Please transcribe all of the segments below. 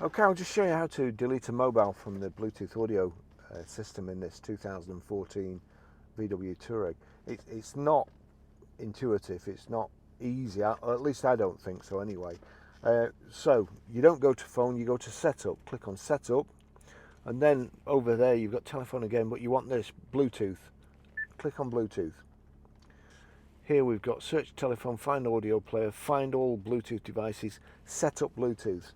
Okay, I'll just show you how to delete a mobile from the Bluetooth audio system in this 2014 VW Touareg. It's not intuitive, it's not easy, or at least I don't think so anyway. So you don't go to phone, you go to setup, click on setup, and then over there you've got telephone again, but you want this Bluetooth. Click on Bluetooth. Here we've got search telephone, find audio player, find all Bluetooth devices, set up Bluetooth.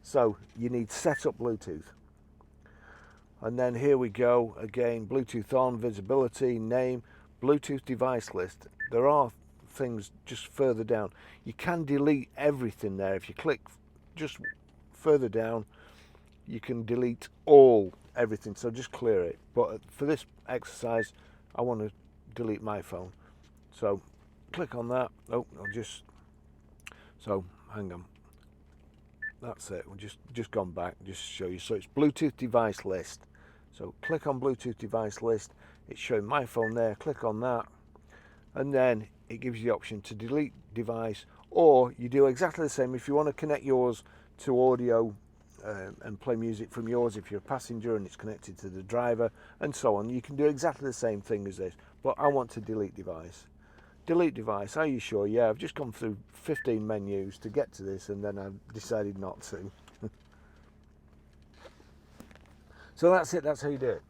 So you need set up Bluetooth. And then here we go again, Bluetooth on, visibility, name, Bluetooth device list. There are things just further down. You can delete everything there. If you click just further down, you can delete everything, so just clear it. But for this exercise, I want to delete my phone. So click on that. So hang on. That's it. We've just gone back just to show you. So it's Bluetooth device list. So click on Bluetooth device list. It's showing my phone there. Click on that, and then it gives you the option to delete device, or you do exactly the same if you want to connect yours to audio and play music from yours if you're a passenger and it's connected to the driver and so on. You can do exactly the same thing as this, but I want to delete device. Delete device, are you sure? Yeah, I've just gone through 15 menus to get to this, and then I've decided not to. So that's it, that's how you do it.